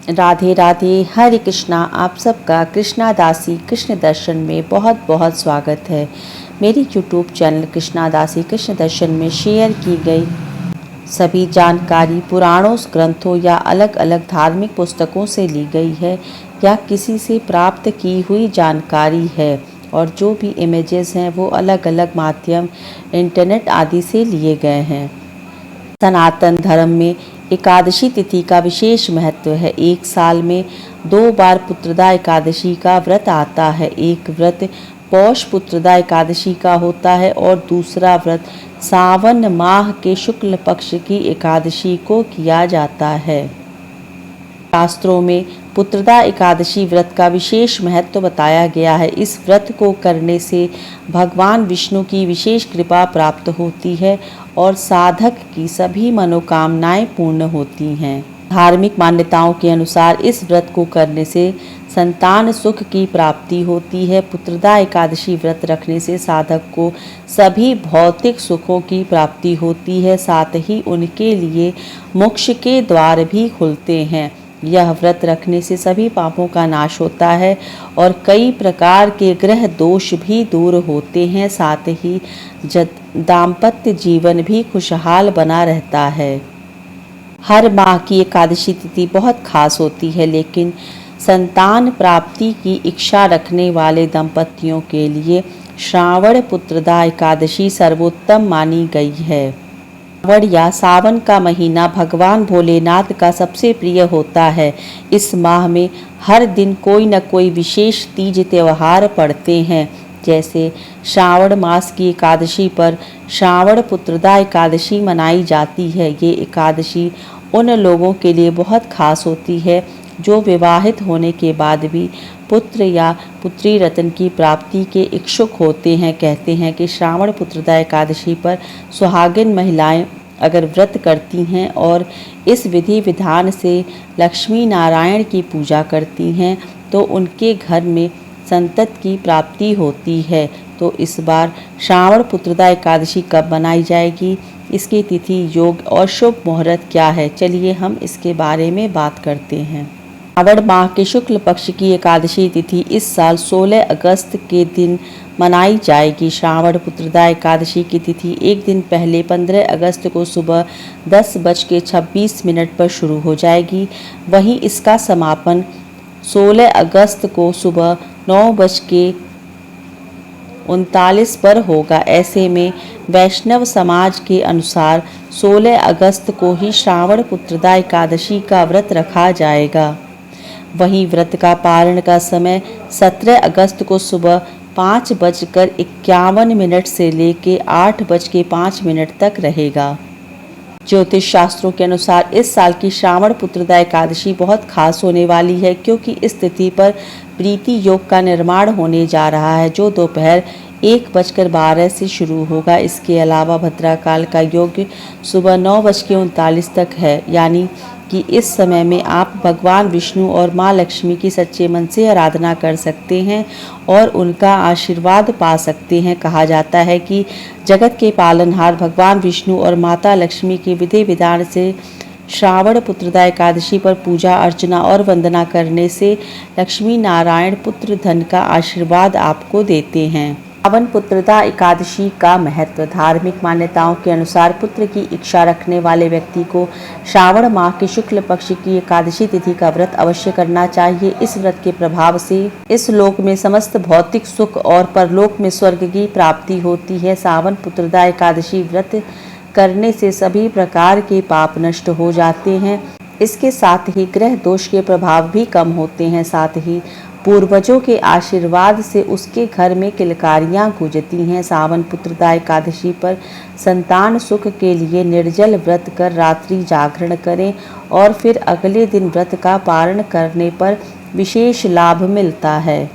राधे राधे, हरे कृष्णा। आप सबका कृष्णा दासी कृष्ण दर्शन में बहुत बहुत स्वागत है। मेरी यूट्यूब चैनल कृष्णा दासी कृष्ण दर्शन में शेयर की गई सभी जानकारी पुराणों, ग्रंथों या अलग अलग धार्मिक पुस्तकों से ली गई है या किसी से प्राप्त की हुई जानकारी है, और जो भी इमेजेस हैं वो अलग अलग माध्यम इंटरनेट आदि से लिए गए हैं। सनातन धर्म में एकादशी तिथि का विशेष महत्व है। एक साल में 2 बार पुत्रदा एकादशी का व्रत आता है। एक व्रत पौष पुत्रदा एकादशी का होता है और दूसरा व्रत सावन माह के शुक्ल पक्ष की एकादशी को किया जाता है। शास्त्रों में पुत्रदा एकादशी व्रत का विशेष महत्व बताया गया है। इस व्रत को करने से भगवान विष्णु की विशेष कृपा प्राप्त होती है और साधक की सभी मनोकामनाएं पूर्ण होती हैं। धार्मिक मान्यताओं के अनुसार इस व्रत को करने से संतान सुख की प्राप्ति होती है। पुत्रदा एकादशी व्रत रखने से साधक को सभी भौतिक सुखों की प्राप्ति होती है, साथ ही उनके लिए मोक्ष के द्वार भी खुलते हैं। यह व्रत रखने से सभी पापों का नाश होता है और कई प्रकार के ग्रह दोष भी दूर होते हैं। साथ ही दाम्पत्य जीवन भी खुशहाल बना रहता है। हर माह की एकादशी तिथि बहुत खास होती है, लेकिन संतान प्राप्ति की इच्छा रखने वाले दंपतियों के लिए श्रावण पुत्रदा एकादशी सर्वोत्तम मानी गई है। श्रावण या सावन का महीना भगवान भोलेनाथ का सबसे प्रिय होता है। इस माह में हर दिन कोई न कोई विशेष तीज त्यौहार पड़ते हैं। जैसे श्रावण मास की एकादशी पर श्रावण पुत्रदा एकादशी मनाई जाती है। ये एकादशी उन लोगों के लिए बहुत खास होती है जो विवाहित होने के बाद भी पुत्र या पुत्री रत्न की प्राप्ति के इच्छुक होते हैं। कहते हैं कि श्रावण पुत्रदा एकादशी पर सुहागिन महिलाएं अगर व्रत करती हैं और इस विधि विधान से लक्ष्मी नारायण की पूजा करती हैं तो उनके घर में संतति की प्राप्ति होती है। तो इस बार श्रावण पुत्रदा एकादशी कब मनाई जाएगी, इसकी तिथि, योग और शुभ मुहूर्त क्या है, चलिए हम इसके बारे में बात करते हैं। श्रावण माह के शुक्ल पक्ष की एकादशी तिथि इस साल 16 अगस्त के दिन मनाई जाएगी। श्रावण पुत्रदा एकादशी की तिथि एक दिन पहले 15 अगस्त को सुबह 10:26 पर शुरू हो जाएगी। वहीं इसका समापन 16 अगस्त को सुबह 9:39 पर होगा। ऐसे में वैष्णव समाज के अनुसार 16 अगस्त को ही श्रावण पुत्रदा एकादशी का व्रत रखा जाएगा। वहीं व्रत का पारण का समय 17 अगस्त को सुबह 5:51 से लेके 8:05 तक रहेगा। ज्योतिष शास्त्रों के अनुसार इस साल की श्रावण पुत्रदा एकादशी बहुत खास होने वाली है, क्योंकि इस तिथि पर प्रीति योग का निर्माण होने जा रहा है, जो दोपहर 1:12 से शुरू होगा। इसके अलावा भद्राकाल का योग सुबह 9:39 तक है, यानी कि इस समय में आप भगवान विष्णु और माँ लक्ष्मी की सच्चे मन से आराधना कर सकते हैं और उनका आशीर्वाद पा सकते हैं। कहा जाता है कि जगत के पालनहार भगवान विष्णु और माता लक्ष्मी के विधि विधान से श्रावण पुत्रदा एकादशी पर पूजा अर्चना और वंदना करने से लक्ष्मी नारायण पुत्र धन का आशीर्वाद आपको देते हैं। श्रावण पुत्रदा एकादशी का महत्व। धार्मिक मान्यताओं के अनुसार पुत्र की इच्छा रखने वाले व्यक्ति को श्रावण माह के शुक्ल पक्ष की एकादशी तिथि का व्रत अवश्य करना चाहिए। इस व्रत के प्रभाव से इस लोक में समस्त भौतिक सुख और परलोक में स्वर्ग की प्राप्ति होती है। सावन पुत्रदा एकादशी व्रत करने से सभी प्रकार के पाप नष्ट हो जाते हैं। इसके साथ ही ग्रह दोष के प्रभाव भी कम होते हैं। साथ ही पूर्वजों के आशीर्वाद से उसके घर में किलकारियां गूंजती हैं। सावन पुत्रदा एकादशी पर संतान सुख के लिए निर्जल व्रत कर रात्रि जागरण करें और फिर अगले दिन व्रत का पारण करने पर विशेष लाभ मिलता है।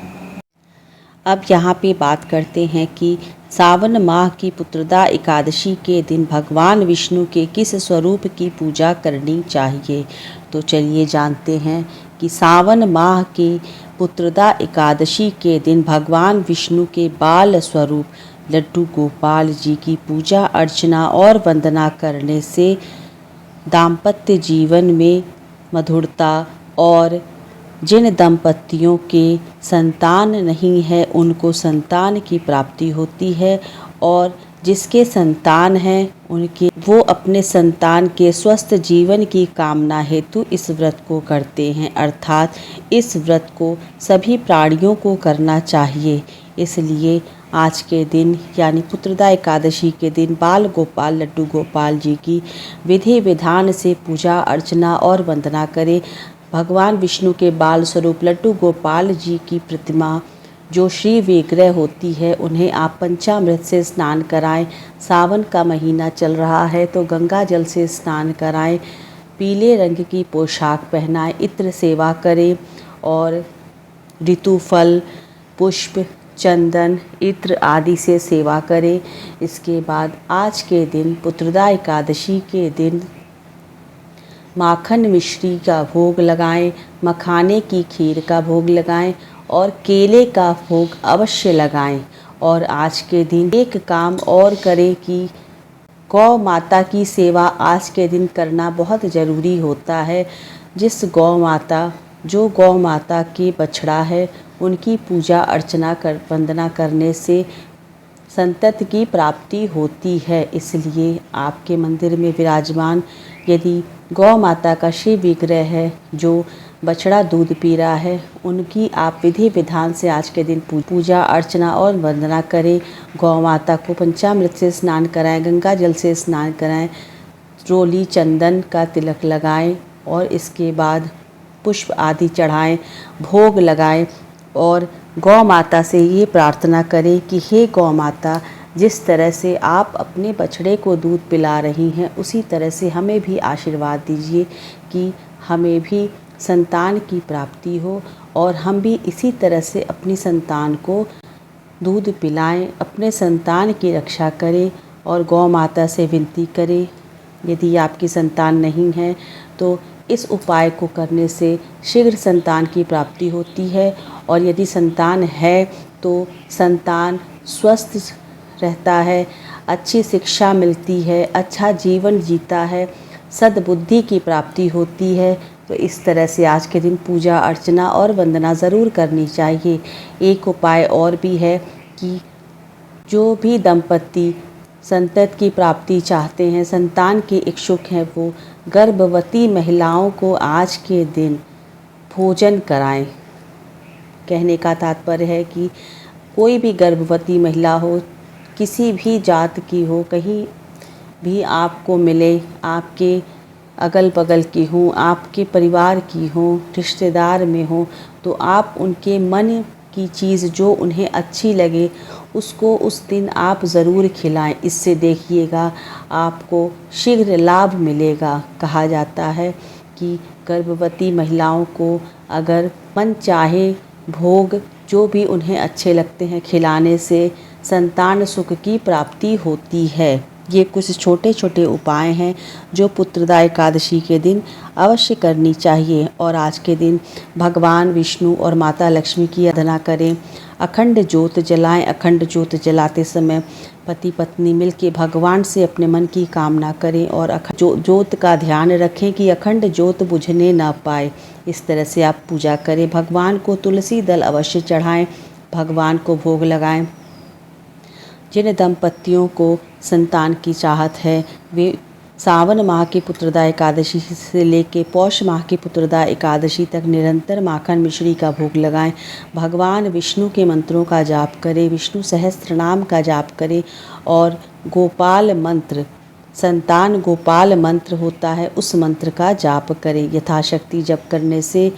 अब यहाँ पे बात करते हैं कि सावन माह की पुत्रदा एकादशी के दिन भगवान विष्णु के किस स्वरूप की पूजा करनी चाहिए। तो चलिए जानते हैं कि सावन माह की पुत्रदा एकादशी के दिन भगवान विष्णु के बाल स्वरूप लड्डू गोपाल जी की पूजा अर्चना और वंदना करने से दाम्पत्य जीवन में मधुरता, और जिन दंपतियों के संतान नहीं है उनको संतान की प्राप्ति होती है, और जिसके संतान हैं उनके वो अपने संतान के स्वस्थ जीवन की कामना हेतु इस व्रत को करते हैं। अर्थात इस व्रत को सभी प्राणियों को करना चाहिए। इसलिए आज के दिन यानी पुत्रदा एकादशी के दिन बाल गोपाल लड्डू गोपाल जी की विधि विधान से पूजा अर्चना और वंदना करें। भगवान विष्णु के बाल स्वरूप लड्डू गोपाल जी की प्रतिमा जो श्री विग्रह होती है उन्हें आप पंचामृत से स्नान कराएं। सावन का महीना चल रहा है तो गंगा जल से स्नान कराएं, पीले रंग की पोशाक पहनाएं, इत्र सेवा करें और ऋतु फल पुष्प चंदन इत्र आदि से सेवा करें। इसके बाद आज के दिन पुत्रदा एकादशी के दिन माखन मिश्री का भोग लगाएं, मखाने की खीर का भोग लगाएं और केले का भोग अवश्य लगाएं। और आज के दिन एक काम और करें कि गौ माता की सेवा आज के दिन करना बहुत ज़रूरी होता है। जो गौ माता के बछड़ा है उनकी पूजा अर्चना कर वंदना करने से संतति की प्राप्ति होती है। इसलिए आपके मंदिर में विराजमान यदि गौ माता का शिव विग्रह है जो बछड़ा दूध पी रहा है, उनकी आप विधि विधान से आज के दिन पूजा अर्चना और वंदना करें। गौ माता को पंचामृत से स्नान कराएं, गंगा जल से स्नान कराएं, रोली चंदन का तिलक लगाएं और इसके बाद पुष्प आदि चढ़ाएं, भोग लगाएं और गौ माता से ये प्रार्थना करें कि हे गौ माता, जिस तरह से आप अपने बछड़े को दूध पिला रही हैं उसी तरह से हमें भी आशीर्वाद दीजिए कि हमें भी संतान की प्राप्ति हो और हम भी इसी तरह से अपनी संतान को दूध पिलाएं, अपने संतान की रक्षा करें और गौ माता से विनती करें। यदि आपकी संतान नहीं है तो इस उपाय को करने से शीघ्र संतान की प्राप्ति होती है, और यदि संतान है तो संतान स्वस्थ रहता है, अच्छी शिक्षा मिलती है, अच्छा जीवन जीता है, सद्बुद्धि की प्राप्ति होती है। तो इस तरह से आज के दिन पूजा अर्चना और वंदना ज़रूर करनी चाहिए। एक उपाय और भी है कि जो भी दंपति संतति की प्राप्ति चाहते हैं, संतान के इच्छुक हैं, वो गर्भवती महिलाओं को आज के दिन भोजन कराएं। कहने का तात्पर्य है कि कोई भी गर्भवती महिला हो, किसी भी जात की हो, कहीं भी आपको मिले, आपके अगल बगल की हो, आपके परिवार की हो, रिश्तेदार में हो, तो आप उनके मन की चीज़ जो उन्हें अच्छी लगे उसको उस दिन आप ज़रूर खिलाएं। इससे देखिएगा आपको शीघ्र लाभ मिलेगा। कहा जाता है कि गर्भवती महिलाओं को अगर मन चाहे भोग जो भी उन्हें अच्छे लगते हैं खिलाने से संतान सुख की प्राप्ति होती है। ये कुछ छोटे छोटे उपाय हैं जो पुत्रदा एकादशी के दिन अवश्य करनी चाहिए। और आज के दिन भगवान विष्णु और माता लक्ष्मी की आराधना करें, अखंड ज्योत जलाएं। अखंड ज्योत जलाते समय पति पत्नी मिलकर भगवान से अपने मन की कामना करें और ज्योत का ध्यान रखें कि अखंड ज्योत बुझने ना पाए। इस तरह से आप पूजा करें। भगवान को तुलसी दल अवश्य चढ़ाएं, भगवान को भोग लगाएं। जिन दंपतियों को संतान की चाहत है वे सावन माह की पुत्रदा एकादशी से लेकर पौष माह की पुत्रदा एकादशी तक निरंतर माखन मिश्री का भोग लगाएं। भगवान विष्णु के मंत्रों का जाप करें, विष्णु सहस्त्र नाम का जाप करें और गोपाल मंत्र, संतान गोपाल मंत्र होता है उस मंत्र का जाप करें। यथाशक्ति जप करने से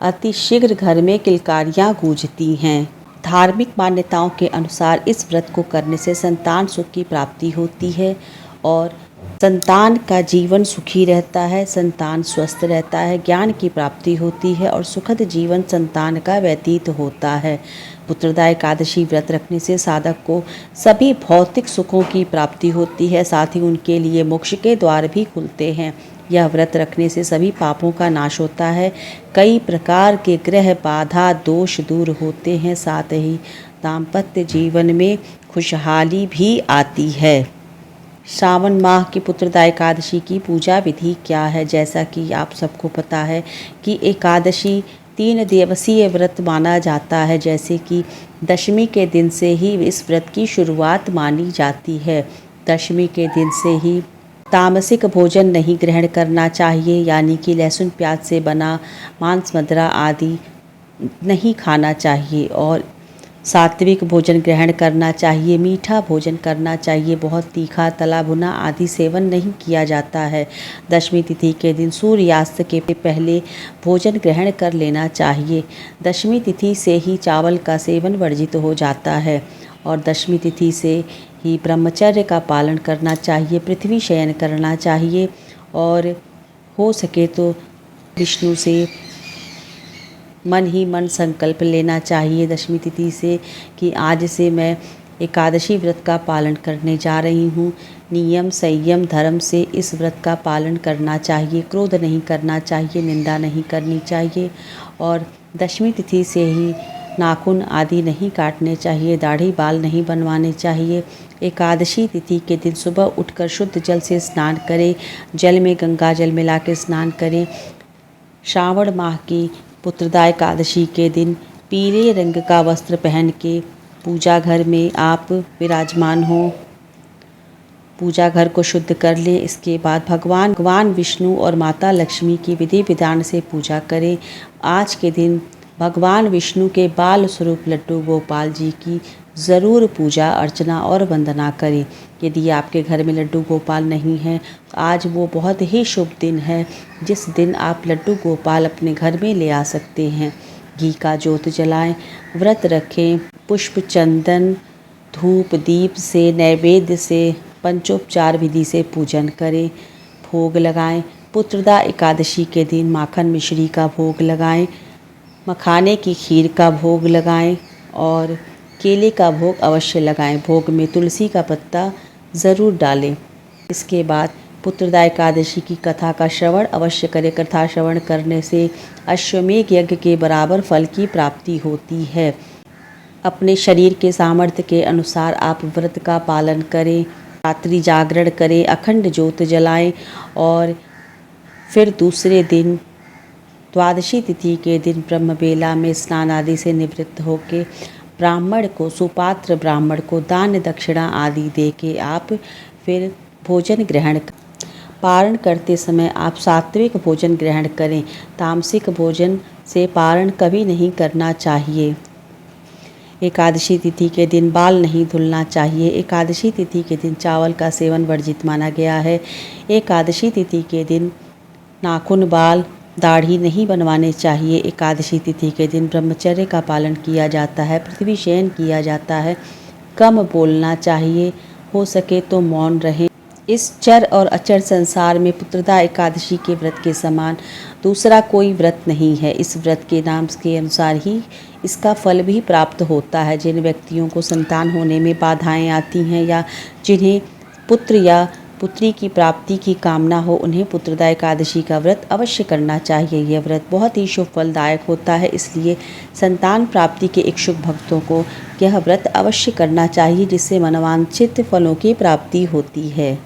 अति शीघ्र घर में किलकारियाँ गूंजती हैं। धार्मिक मान्यताओं के अनुसार इस व्रत को करने से संतान सुख की प्राप्ति होती है और संतान का जीवन सुखी रहता है, संतान स्वस्थ रहता है, ज्ञान की प्राप्ति होती है और सुखद जीवन संतान का व्यतीत होता है। पुत्रदा एकादशी व्रत रखने से साधक को सभी भौतिक सुखों की प्राप्ति होती है, साथ ही उनके लिए मोक्ष के द्वार भी खुलते हैं। यह व्रत रखने से सभी पापों का नाश होता है, कई प्रकार के ग्रह बाधा दोष दूर होते हैं, साथ ही दाम्पत्य जीवन में खुशहाली भी आती है। श्रावण माह की पुत्रदा एकादशी की पूजा विधि क्या है। जैसा कि आप सबको पता है कि एकादशी 3 दिवसीय व्रत माना जाता है, जैसे कि दशमी के दिन से ही इस व्रत की शुरुआत मानी जाती है। दशमी के दिन से ही तामसिक भोजन नहीं ग्रहण करना चाहिए, यानी कि लहसुन प्याज से बना मांस मदिरा आदि नहीं खाना चाहिए और सात्विक भोजन ग्रहण करना चाहिए। मीठा भोजन करना चाहिए, बहुत तीखा तला भुना आदि सेवन नहीं किया जाता है। दशमी तिथि के दिन सूर्यास्त के पहले भोजन ग्रहण कर लेना चाहिए। दशमी तिथि से ही चावल का सेवन वर्जित हो जाता है और दशमी तिथि से ही ब्रह्मचर्य का पालन करना चाहिए, पृथ्वी शयन करना चाहिए और हो सके तो विष्णु से मन ही मन संकल्प लेना चाहिए दशमी तिथि से कि आज से मैं एकादशी व्रत का पालन करने जा रही हूँ। नियम संयम धर्म से इस व्रत का पालन करना चाहिए, क्रोध नहीं करना चाहिए, निंदा नहीं करनी चाहिए और दशमी तिथि से ही नाखून आदि नहीं काटने चाहिए, दाढ़ी बाल नहीं बनवाने चाहिए। एकादशी तिथि के दिन सुबह उठकर शुद्ध जल से स्नान करें, जल में गंगा जल मिला के स्नान करें। श्रावण माह की पुत्रदा एकादशी के दिन पीले रंग का वस्त्र पहन के पूजा घर में आप विराजमान हो, पूजा घर को शुद्ध कर लें। इसके बाद भगवान विष्णु और माता लक्ष्मी की विधि विधान से पूजा करें। आज के दिन भगवान विष्णु के बाल स्वरूप लड्डू गोपाल जी की ज़रूर पूजा अर्चना और वंदना करें। यदि आपके घर में लड्डू गोपाल नहीं हैं तो आज वो बहुत ही शुभ दिन है, जिस दिन आप लड्डू गोपाल अपने घर में ले आ सकते हैं। घी का जोत जलाएं, व्रत रखें, पुष्प चंदन धूप दीप से नैवेद्य से पंचोपचार विधि से पूजन करें, भोग लगाएं। पुत्रदा एकादशी के दिन माखन मिश्री का भोग लगाएं, मखाने की खीर का भोग लगाएं और केले का भोग अवश्य लगाएं। भोग में तुलसी का पत्ता ज़रूर डालें। इसके बाद पुत्रदा एकादशी की कथा का श्रवण अवश्य करें। कथा श्रवण करने से अश्वमेध यज्ञ के बराबर फल की प्राप्ति होती है। अपने शरीर के सामर्थ्य के अनुसार आप व्रत का पालन करें, रात्रि जागरण करें, अखंड ज्योत जलाएं और फिर दूसरे दिन द्वादशी तिथि के ब्रह्म ब्रह्मबेला में स्नान आदि से निवृत्त होकर ब्राह्मण को, सुपात्र ब्राह्मण को दान दक्षिणा आदि दे के आप फिर भोजन ग्रहण पारण करते समय आप सात्विक भोजन ग्रहण करें। तामसिक भोजन से पारण कभी नहीं करना चाहिए। एकादशी तिथि के दिन बाल नहीं धुलना चाहिए। एकादशी तिथि के दिन चावल का सेवन वर्जित माना गया है। एकादशी तिथि के दिन नाखून बाल दाढ़ी नहीं बनवाने चाहिए। एकादशी तिथि के दिन ब्रह्मचर्य का पालन किया जाता है, पृथ्वी शयन किया जाता है, कम बोलना चाहिए, हो सके तो मौन रहें। इस चर और अचर संसार में पुत्रदा एकादशी के व्रत के समान दूसरा कोई व्रत नहीं है। इस व्रत के नाम के अनुसार ही इसका फल भी प्राप्त होता है। जिन व्यक्तियों को संतान होने में बाधाएं आती हैं या जिन्हें पुत्र या पुत्री की प्राप्ति की कामना हो, उन्हें पुत्रदा एकादशी का व्रत अवश्य करना चाहिए। यह व्रत बहुत ही शुभ फलदायक होता है, इसलिए संतान प्राप्ति के इच्छुक भक्तों को यह व्रत अवश्य करना चाहिए, जिससे मनोवांछित फलों की प्राप्ति होती है।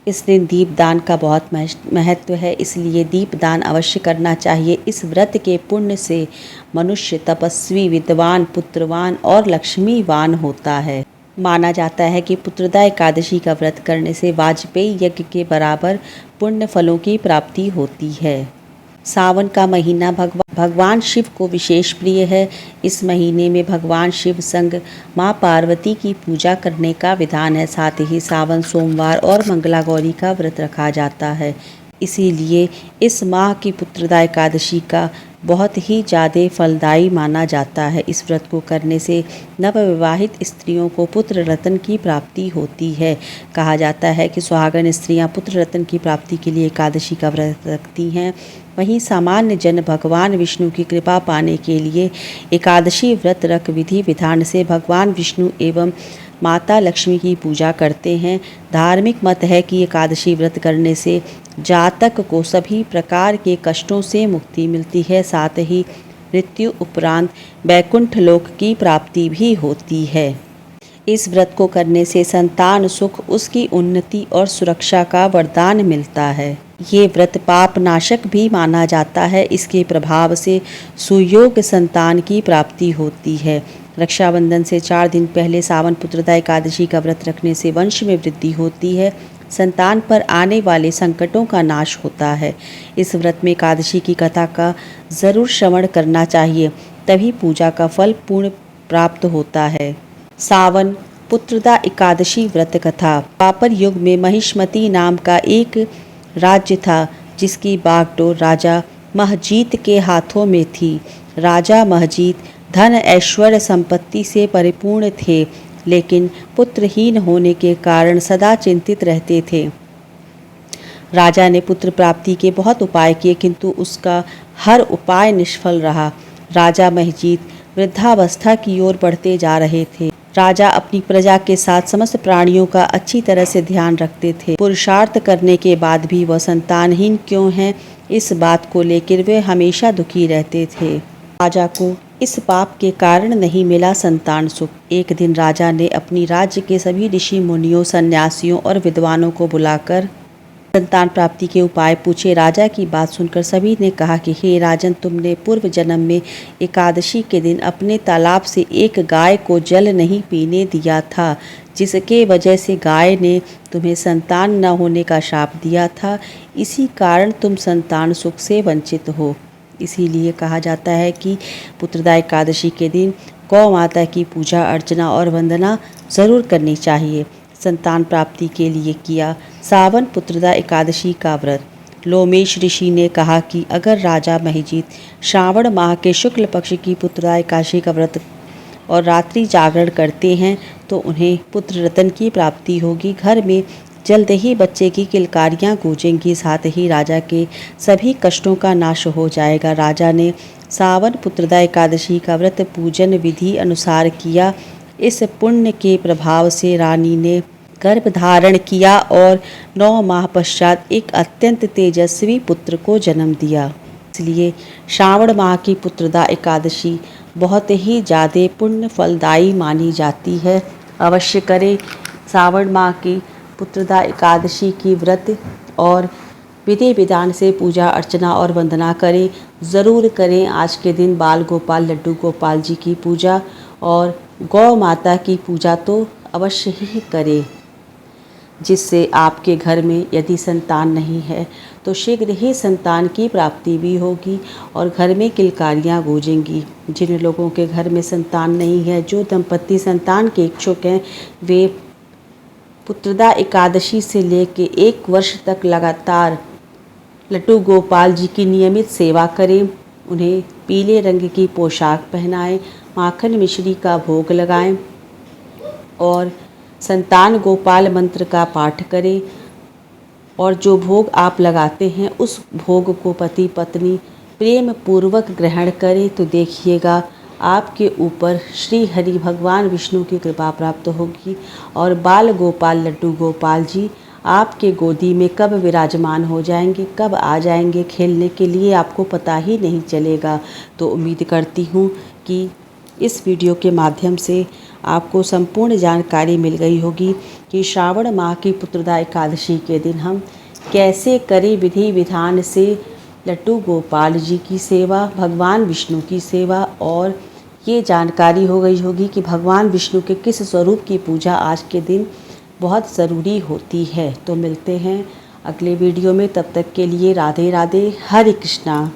इस दिन दीपदान का बहुत महत्व है, इसलिए दीपदान अवश्य करना चाहिए। इस व्रत के पुण्य से मनुष्य तपस्वी, विद्वान, पुत्रवान और लक्ष्मीवान होता है। माना जाता है कि पुत्रदा एकादशी का व्रत करने से वाजपेयी यज्ञ के बराबर पुण्य फलों की प्राप्ति होती है। सावन का महीना भगवान शिव को विशेष प्रिय है। इस महीने में भगवान शिव संग माँ पार्वती की पूजा करने का विधान है। साथ ही सावन सोमवार और मंगला गौरी का व्रत रखा जाता है। इसीलिए इस माह की पुत्रदा एकादशी का बहुत ही ज़्यादा फलदायी माना जाता है। इस व्रत को करने से नवविवाहित स्त्रियों को पुत्र रत्न की प्राप्ति होती है। कहा जाता है कि सुहागन स्त्रियां पुत्र रत्न की प्राप्ति के लिए एकादशी का व्रत रखती हैं। वहीं सामान्य जन भगवान विष्णु की कृपा पाने के लिए एकादशी व्रत रख विधि विधान से भगवान विष्णु एवं माता लक्ष्मी की पूजा करते हैं। धार्मिक मत है कि एकादशी व्रत करने से जातक को सभी प्रकार के कष्टों से मुक्ति मिलती है, साथ ही मृत्यु उपरांत वैकुंठ लोक की प्राप्ति भी होती है। इस व्रत को करने से संतान सुख, उसकी उन्नति और सुरक्षा का वरदान मिलता है। ये व्रत पाप नाशक भी माना जाता है। इसके प्रभाव से सुयोग्य संतान की प्राप्ति होती है। रक्षाबंधन से 4 दिन पहले सावन पुत्रदा एकादशी का व्रत रखने से वंश में वृद्धि होती है, संतान पर आने वाले संकटों का नाश होता है। इस व्रत में एकादशी की कथा का ज़रूर श्रवण करना चाहिए, तभी पूजा का फल पूर्ण प्राप्त होता है। सावन पुत्रदा एकादशी व्रत कथा। द्वापर युग में महिष्मती नाम का एक राज्य था, जिसकी बागडोर राजा महजीत के हाथों में थी। राजा महजीत धन ऐश्वर्य संपत्ति से परिपूर्ण थे, लेकिन पुत्रहीन होने के कारण सदा चिंतित रहते थे। राजा ने पुत्र प्राप्ति के बहुत उपाय किए, किंतु उसका हर उपाय निष्फल रहा। राजा महजीत वृद्धावस्था की ओर बढ़ते जा रहे थे। राजा अपनी प्रजा के साथ समस्त प्राणियों का अच्छी तरह से ध्यान रखते थे। पुरुषार्थ करने के बाद भी वह संतानहीन क्यों हैं, इस बात को लेकर वे हमेशा दुखी रहते थे। राजा को इस पाप के कारण नहीं मिला संतान सुख। एक दिन राजा ने अपनी राज्य के सभी ऋषि मुनियों, सन्यासियों और विद्वानों को बुलाकर संतान प्राप्ति के उपाय पूछे। राजा की बात सुनकर सभी ने कहा कि हे राजन, तुमने पूर्व जन्म में एकादशी के दिन अपने तालाब से एक गाय को जल नहीं पीने दिया था, जिसके वजह से गाय ने तुम्हें संतान न होने का शाप दिया था। इसी कारण तुम संतान सुख से वंचित हो। इसीलिए कहा जाता है कि पुत्रदा एकादशी के दिन गौ माता की पूजा अर्चना और वंदना ज़रूर करनी चाहिए। संतान प्राप्ति के लिए किया सावन पुत्रदा एकादशी का व्रत। लोमेश ऋषि ने कहा कि अगर राजा महिजीत श्रावण माह के शुक्ल पक्ष की पुत्रदा एकादशी का व्रत और रात्रि जागरण करते हैं तो उन्हें पुत्र रत्न की प्राप्ति होगी। घर में जल्द ही बच्चे की किलकारियाँ गूंजेंगी, साथ ही राजा के सभी कष्टों का नाश हो जाएगा। राजा ने सावन पुत्रदा एकादशी का व्रत पूजन विधि अनुसार किया। इस पुण्य के प्रभाव से रानी ने गर्भ धारण किया और 9 माह पश्चात एक अत्यंत तेजस्वी पुत्र को जन्म दिया। इसलिए श्रावण माह की पुत्रदा एकादशी बहुत ही ज़्यादा पुण्य फलदायी मानी जाती है। अवश्य करें सावन माह की पुत्रदा एकादशी की व्रत और विधि विधान से पूजा अर्चना और वंदना करें, ज़रूर करें। आज के दिन बाल गोपाल लड्डू गोपाल जी की पूजा और गौ माता की पूजा तो अवश्य ही करें, जिससे आपके घर में यदि संतान नहीं है तो शीघ्र ही संतान की प्राप्ति भी होगी और घर में किलकारियाँ गूंजेंगी। जिन लोगों के घर में संतान नहीं है, जो दंपति संतान के इच्छुक हैं, वे पुत्रदा एकादशी से लेकर 1 वर्ष तक लगातार लड्डू गोपाल जी की नियमित सेवा करें। उन्हें पीले रंग की पोशाक पहनाएं, माखन मिश्री का भोग लगाएं और संतान गोपाल मंत्र का पाठ करें। और जो भोग आप लगाते हैं उस भोग को पति पत्नी प्रेम पूर्वक ग्रहण करें, तो देखिएगा आपके ऊपर श्री हरि भगवान विष्णु की कृपा प्राप्त होगी और बाल गोपाल लड्डू गोपाल जी आपके गोदी में कब विराजमान हो जाएंगे, कब आ जाएंगे खेलने के लिए, आपको पता ही नहीं चलेगा। तो उम्मीद करती हूँ कि इस वीडियो के माध्यम से आपको संपूर्ण जानकारी मिल गई होगी कि श्रावण माह की पुत्रदा एकादशी के दिन हम कैसे करें विधि विधान से लड्डू गोपाल जी की सेवा, भगवान विष्णु की सेवा। और ये जानकारी हो गई होगी कि भगवान विष्णु के किस स्वरूप की पूजा आज के दिन बहुत ज़रूरी होती है। तो मिलते हैं अगले वीडियो में, तब तक के लिए राधे राधे, हरे कृष्णा।